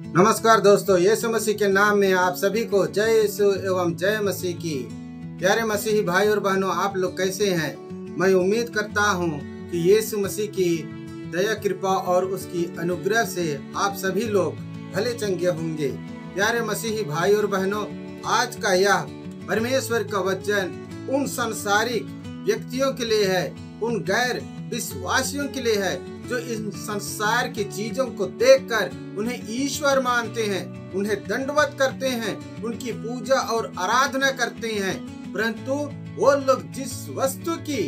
नमस्कार दोस्तों, यीशु मसीह के नाम में आप सभी को जय यीशु एवं जय मसीह की। प्यारे मसीही भाई और बहनों, आप लोग कैसे हैं? मैं उम्मीद करता हूं कि यीशु मसीह की दया कृपा और उसकी अनुग्रह से आप सभी लोग भले चंगे होंगे। प्यारे मसीही भाई और बहनों, आज का यह परमेश्वर का वचन उन सांसारिक व्यक्तियों के लिए है, उन गैर विश्वासियों के लिए है जो इन संसार की चीजों को देखकर उन्हें ईश्वर मानते हैं, उन्हें दंडवत करते हैं, उनकी पूजा और आराधना करते हैं। परंतु वो लोग जिस वस्तु की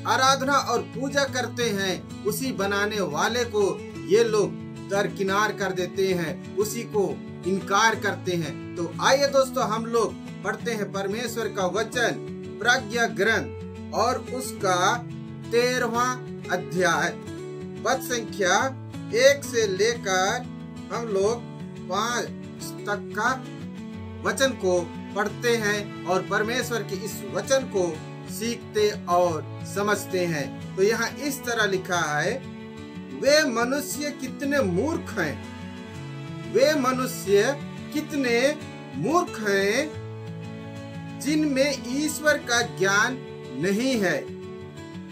आराधना और पूजा करते हैं, उसी बनाने वाले को ये लोग दरकिनार कर देते हैं, उसी को इनकार करते हैं। तो आइए दोस्तों, हम लोग पढ़ते हैं परमेश्वर का वचन प्रज्ञा ग्रंथ और उसका 13वां अध्याय, पद संख्या 1 से लेकर हम लोग 5 तक का वचन को पढ़ते हैं और परमेश्वर के इस वचन को सीखते और समझते हैं। तो यहाँ इस तरह लिखा है, वे मनुष्य कितने मूर्ख हैं, वे मनुष्य कितने मूर्ख हैं जिनमें ईश्वर का ज्ञान नहीं है,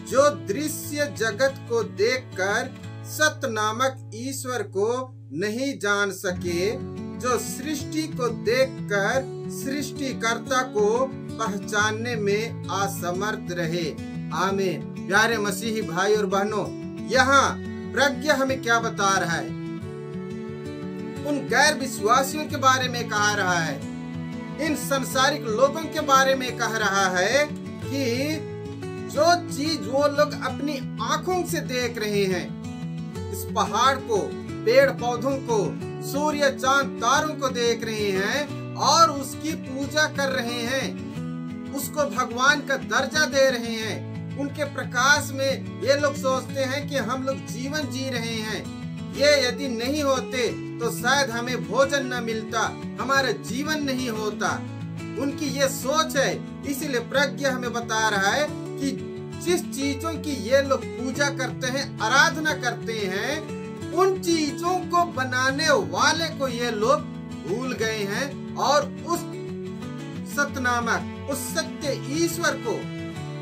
जो दृश्य जगत को देखकर सत्य नामक ईश्वर को नहीं जान सके, जो सृष्टि को देखकर सृष्टिकर्ता को पहचानने में असमर्थ रहे। आमीन। प्यारे मसीही भाई और बहनों, यहाँ प्रज्ञा हमें क्या बता रहा है? उन गैर विश्वासियों के बारे में कह रहा है, इन संसारिक लोगों के बारे में कह रहा है कि जो चीज वो लोग अपनी आंखों से देख रहे हैं, इस पहाड़ को, पेड़ पौधों को, सूर्य चांद तारों को देख रहे हैं और उसकी पूजा कर रहे हैं, उसको भगवान का दर्जा दे रहे हैं। उनके प्रकाश में ये लोग सोचते हैं कि हम लोग जीवन जी रहे हैं, ये यदि नहीं होते तो शायद हमें भोजन न मिलता, हमारा जीवन नहीं होता। उनकी ये सोच है। इसीलिए प्रज्ञा हमें बता रहा है कि जिस चीजों की ये लोग पूजा करते हैं, आराधना करते हैं, उन चीजों को बनाने वाले को ये लोग भूल गए हैं और उस सत्य नामक, उस सत्य ईश्वर को,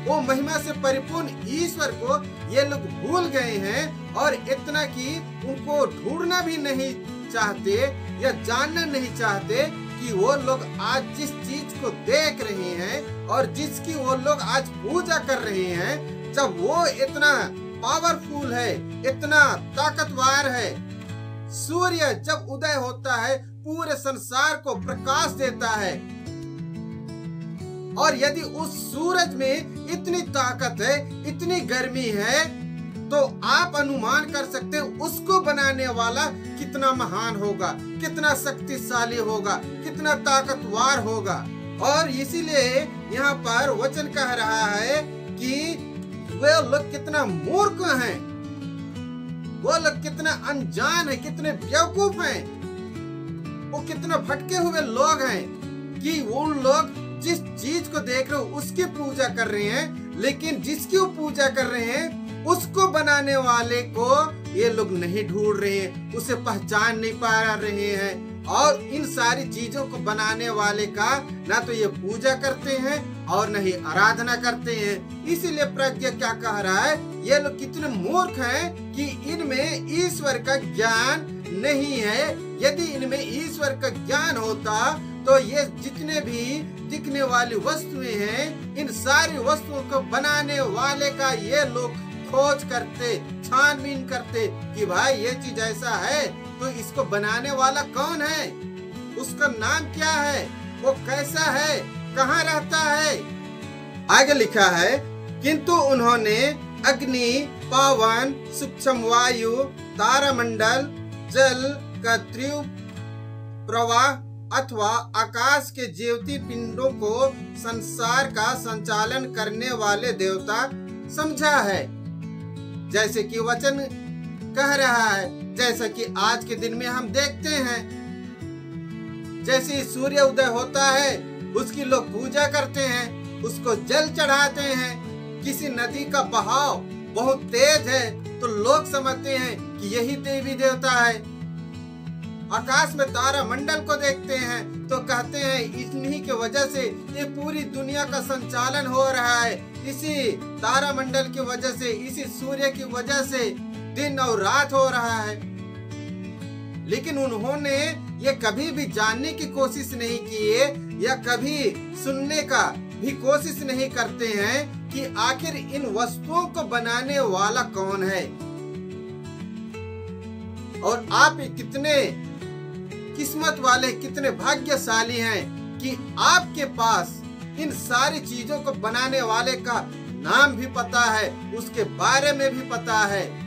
वो महिमा से परिपूर्ण ईश्वर को ये लोग भूल गए हैं। और इतना कि उनको ढूंढना भी नहीं चाहते या जानना नहीं चाहते कि वो लोग आज जिस चीज को देख रहे हैं और जिसकी वो लोग आज पूजा कर रहे हैं, जब वो इतना पावरफुल है, इतना ताकतवर है, सूर्य जब उदय होता है पूरे संसार को प्रकाश देता है, और यदि उस सूरज में इतनी ताकत है, इतनी गर्मी है, तो आप अनुमान कर सकते हैं उसको बनाने वाला कितना महान होगा, कितना शक्तिशाली होगा, कितना ताकतवर होगा। और इसीलिए यहाँ पर वचन कह रहा है कि वे लोग कितना मूर्ख हैं, वो लोग कितना अनजान है, कितने बेवकूफ हैं, वो कितना भटके हुए लोग हैं कि वो लोग जिस चीज को देख रहे हो उसकी पूजा कर रहे हैं, लेकिन जिसकी वो पूजा कर रहे हैं उसको बनाने वाले को ये लोग नहीं ढूंढ रहे हैं, उसे पहचान नहीं पा रहे हैं। और इन सारी चीजों को बनाने वाले का ना तो ये पूजा करते हैं और न ही आराधना करते हैं। इसीलिए प्रज्ञा क्या कह रहा है, ये लोग कितने मूर्ख हैं कि इनमें ईश्वर का ज्ञान नहीं है। यदि इनमें ईश्वर का ज्ञान होता तो ये जितने भी दिखने वाली वस्तुएं हैं, इन सारी वस्तुओं को बनाने वाले का ये लोग खोज करते, छानबीन करते कि भाई ये चीज ऐसा है तो इसको बनाने वाला कौन है, उसका नाम क्या है, वो कैसा है, कहाँ रहता है। आगे लिखा है, किंतु उन्होंने अग्नि, पवन, सूक्ष्म वायु, तारामंडल, जल का तीव्र प्रवाह अथवा आकाश के ज्योति पिंडों को संसार का संचालन करने वाले देवता समझा है। जैसे कि वचन कह रहा है, जैसा कि आज के दिन में हम देखते हैं, जैसे सूर्य उदय होता है उसकी लोग पूजा करते हैं, उसको जल चढ़ाते हैं। किसी नदी का बहाव बहुत तेज है तो लोग समझते हैं कि यही देवी देवता है। आकाश में तारा मंडल को देखते हैं तो कहते हैं इन्हीं के वजह से ये पूरी दुनिया का संचालन हो रहा है। इसी तारा मंडल की वजह से, इसी सूर्य की वजह से दिन और रात हो रहा है। लेकिन उन्होंने ये कभी भी जानने की कोशिश नहीं किए या कभी सुनने का भी कोशिश नहीं करते हैं कि आखिर इन वस्तुओं को बनाने वाला कौन है। और आप कितने किस्मत वाले, कितने भाग्यशाली हैं कि आपके पास इन सारी चीजों को बनाने वाले का नाम भी पता है, उसके बारे में भी पता है।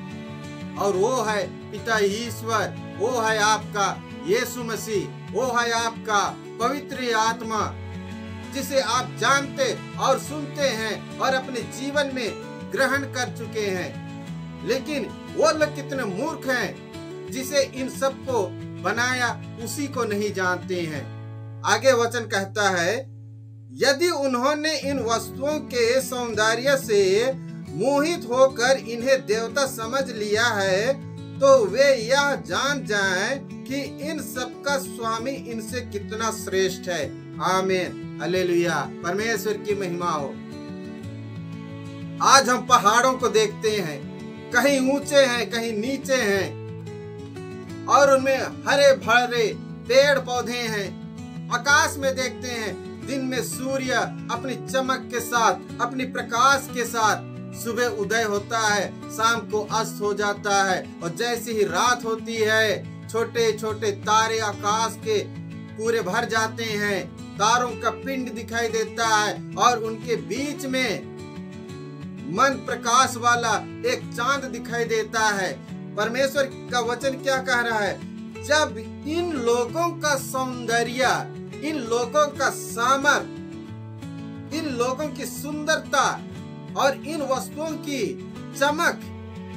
और वो है पिता ईश्वर, वो है आपका यीशु मसीह, वो है आपका पवित्र आत्मा, जिसे आप जानते और सुनते हैं और अपने जीवन में ग्रहण कर चुके हैं। लेकिन वो लोग कितने मूर्ख हैं जिसे इन सब को बनाया उसी को नहीं जानते हैं। आगे वचन कहता है, यदि उन्होंने इन वस्तुओं के सौंदर्य से मोहित होकर इन्हें देवता समझ लिया है तो वे यह जान जाएं कि इन सब का स्वामी इनसे कितना श्रेष्ठ है। आमीन, हालेलुया, परमेश्वर की महिमा हो। आज हम पहाड़ों को देखते हैं, कहीं ऊंचे हैं, कहीं नीचे हैं, और उनमें हरे भरे पेड़ पौधे हैं। आकाश में देखते हैं, दिन में सूर्य अपनी चमक के साथ, अपनी प्रकाश के साथ सुबह उदय होता है, शाम को अस्त हो जाता है, और जैसे ही रात होती है छोटे छोटे तारे आकाश के पूरे भर जाते हैं। तारों का पिंड दिखाई देता है और उनके बीच में मन प्रकाश वाला एक चांद दिखाई देता है। परमेश्वर का वचन क्या कह रहा है, जब इन लोगों का सौंदर्य, इन लोगों का सामर्थ, इन लोगों की सुंदरता और इन वस्तुओं की चमक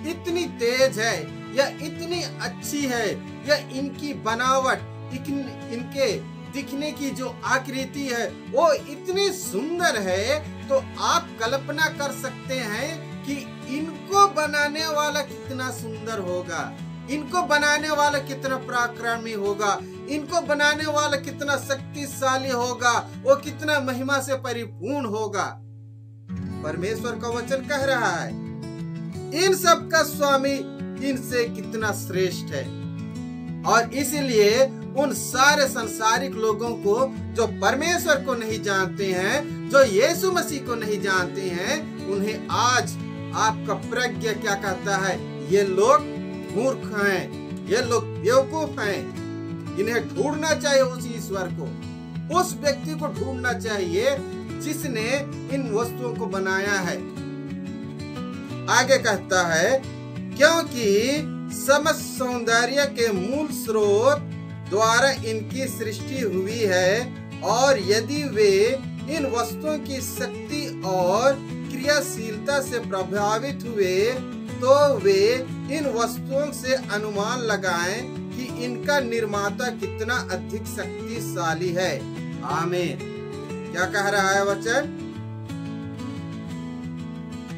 इतनी तेज है या इतनी अच्छी है, या इनकी बनावट, इनके दिखने की जो आकृति है वो इतनी सुंदर है, तो आप कल्पना कर सकते हैं कि इनको बनाने वाला कितना सुंदर होगा, इनको बनाने वाला कितना पराक्रमी होगा, इनको बनाने वाला कितना शक्तिशाली होगा, वो कितना महिमा से परिपूर्ण होगा। परमेश्वर का वचन कह रहा है इन सब का स्वामी इनसे कितना श्रेष्ठ है। और इसीलिए उन सारे संसारिक लोगों को जो परमेश्वर को नहीं जानते हैं, जो यीशु मसीह को नहीं जानते हैं, उन्हें आज आपका प्रज्ञा क्या कहता है, ये लोग मूर्ख हैं, ये लोग बेवकूफ हैं। इन्हें ढूंढना चाहिए उस ईश्वर को, उस व्यक्ति को ढूंढना चाहिए जिसने इन वस्तुओं को बनाया है। आगे कहता है, क्योंकि समस्त सौंदर्य के मूल स्रोत द्वारा इनकी सृष्टि हुई है, और यदि वे इन वस्तुओं की शक्ति और क्रियाशीलता से प्रभावित हुए तो वे इन वस्तुओं से अनुमान लगाएं कि इनका निर्माता कितना अधिक शक्तिशाली है। आमीन। क्या कह रहा है वचन,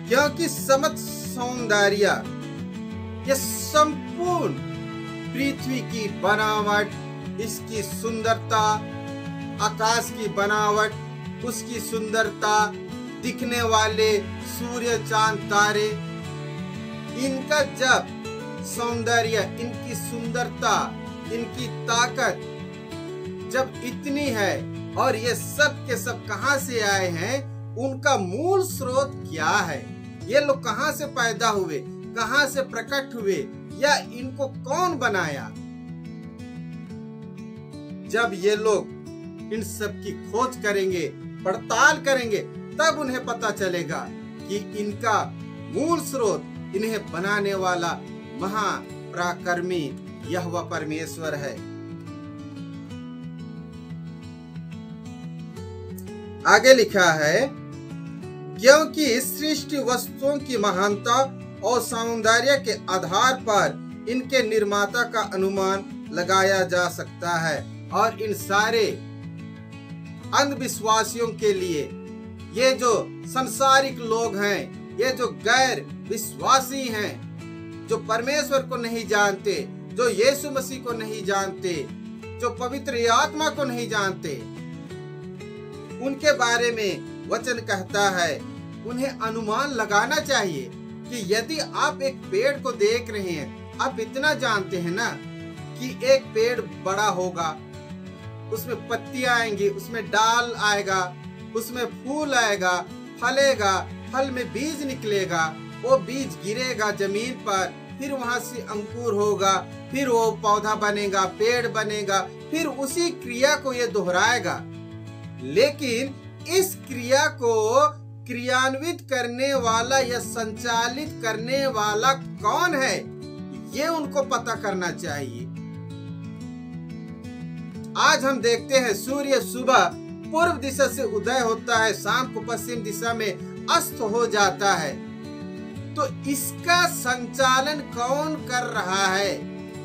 क्योंकि समस्त सौंदर्य, ये संपूर्ण पृथ्वी की बनावट, इसकी सुंदरता, आकाश की बनावट, उसकी सुंदरता, दिखने वाले सूर्य चांद तारे, इनका जब सौंदर्य, इनकी सुंदरता, इनकी ताकत जब इतनी है, और ये सब के सब कहां से आए हैं, उनका मूल स्रोत क्या है, ये लोग कहां से पैदा हुए, कहां से प्रकट हुए, या इनको कौन बनाया। जब ये लोग इन सब की खोज करेंगे, पड़ताल करेंगे, तब उन्हें पता चलेगा कि इनका मूल स्रोत, इन्हें बनाने वाला महापराक्रमी यहोवा परमेश्वर है। आगे लिखा है, क्योंकि सृष्टि वस्तुओं की महानता और सौंदर्य के आधार पर इनके निर्माता का अनुमान लगाया जा सकता है, और इन सारे अंधविश्वासियों के लिए, ये जो संसारिक लोग हैं, ये जो गैर विश्वासी हैं, जो परमेश्वर को नहीं जानते, जो यीशु मसीह को नहीं जानते, जो पवित्र आत्मा को नहीं जानते, उनके बारे में वचन कहता है उन्हें अनुमान लगाना चाहिए कि यदि आप एक पेड़ को देख रहे हैं, आप इतना जानते हैं ना कि एक पेड़ बड़ा होगा, उसमें पत्तियां आएंगी, उसमें डाल आएगा, उसमें फूल आएगा, फलेगा, फल में बीज निकलेगा, वो बीज गिरेगा जमीन पर, फिर वहां से अंकुर होगा, फिर वो पौधा बनेगा, पेड़ बनेगा, फिर उसी क्रिया को ये दोहराएगा। लेकिन इस क्रिया को क्रियान्वित करने वाला या संचालित करने वाला कौन है, ये उनको पता करना चाहिए। आज हम देखते हैं सूर्य सुबह पूर्व दिशा से उदय होता है, शाम को पश्चिम दिशा में अस्त हो जाता है। तो इसका संचालन कौन कर रहा है,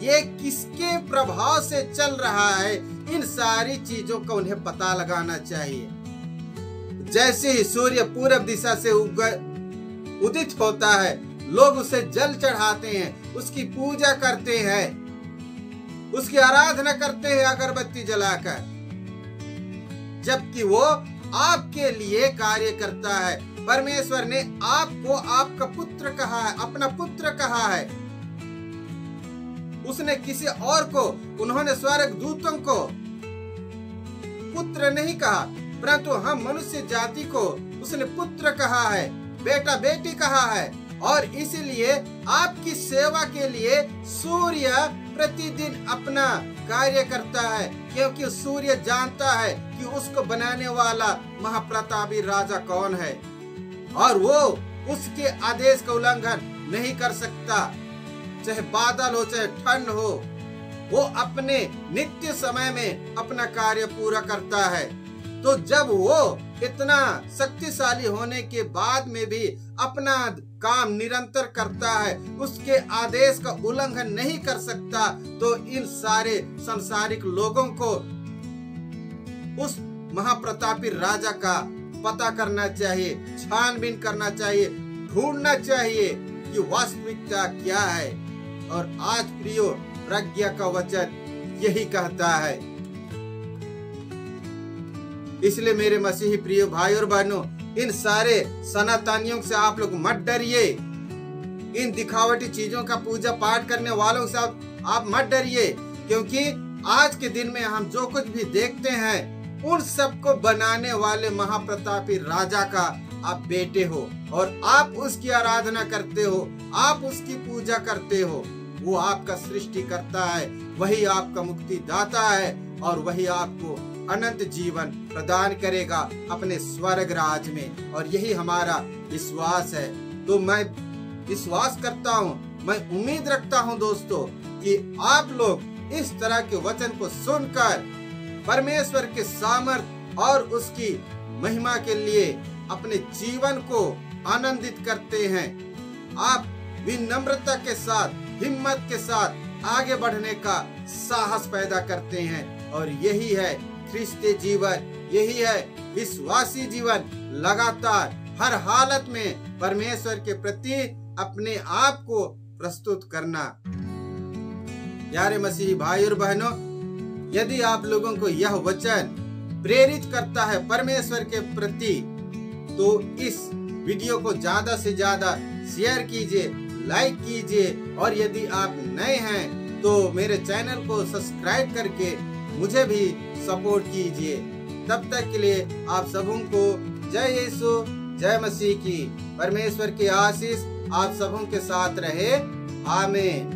ये किसके प्रभाव से चल रहा है, इन सारी चीजों का उन्हें पता लगाना चाहिए। जैसे ही सूर्य पूर्व दिशा से उदित होता है, लोग उसे जल चढ़ाते हैं, उसकी पूजा करते हैं, उसकी आराधना करते हैं अगरबत्ती जलाकर, जबकि वो आपके लिए कार्य करता है। परमेश्वर ने आपको आपका पुत्र कहा है, अपना पुत्र कहा है। उसने किसी और को, उन्होंने स्वर्गदूतों को पुत्र नहीं कहा, परंतु हम मनुष्य जाति को उसने पुत्र कहा है, बेटा बेटी कहा है। और इसलिए आपकी सेवा के लिए सूर्य प्रतिदिन अपना कार्य करता है, क्योंकि सूर्य जानता है कि उसको बनाने वाला महाप्रतापी राजा कौन है, और वो उसके आदेश का उल्लंघन नहीं कर सकता। चाहे बादल हो, चाहे ठंड हो, वो अपने नित्य समय में अपना कार्य पूरा करता है। तो जब वो इतना शक्तिशाली होने के बाद में भी अपना काम निरंतर करता है, उसके आदेश का उल्लंघन नहीं कर सकता, तो इन सारे संसारिक लोगों को उस महाप्रतापी राजा का पता करना चाहिए, छानबीन करना चाहिए, ढूंढना चाहिए कि वास्तविकता क्या है। और आज प्रियो, प्रज्ञा का वचन यही कहता है। इसलिए मेरे मसीही प्रिय भाई और बहनों, इन सारे सनातनियों से आप लोग मत डरिए, इन दिखावटी चीजों का पूजा पाठ करने वालों से आप मत डरिए, क्योंकि आज के दिन में हम जो कुछ भी देखते हैं, उन सबको बनाने वाले महाप्रतापी राजा का आप बेटे हो, और आप उसकी आराधना करते हो, आप उसकी पूजा करते हो। वो आपका सृष्टि करता है, वही आपका मुक्ति दाता है, और वही आपको अनंत जीवन प्रदान करेगा अपने स्वर्ग राज में। और यही हमारा विश्वास है। तो मैं विश्वास करता हूँ, मैं उम्मीद रखता हूँ दोस्तों, कि आप लोग इस तरह के वचन को सुनकर परमेश्वर के सामर्थ और उसकी महिमा के लिए अपने जीवन को आनंदित करते हैं। आप विनम्रता के साथ, हिम्मत के साथ आगे बढ़ने का साहस पैदा करते हैं, और यही है ख्रिस्ती जीवन, यही है विश्वासी जीवन। लगातार हर हालत में परमेश्वर के प्रति अपने आप को प्रस्तुत करना। प्यारे मसीही भाई और बहनों, यदि आप लोगों को यह वचन प्रेरित करता है परमेश्वर के प्रति, तो इस वीडियो को ज्यादा से ज्यादा शेयर कीजिए, लाइक कीजिए, और यदि आप नए हैं तो मेरे चैनल को सब्सक्राइब करके मुझे भी सपोर्ट कीजिए। तब तक के लिए आप सबों को जय यीशु, जय मसीह की। परमेश्वर की आशीष आप सबों के साथ रहे। आमीन।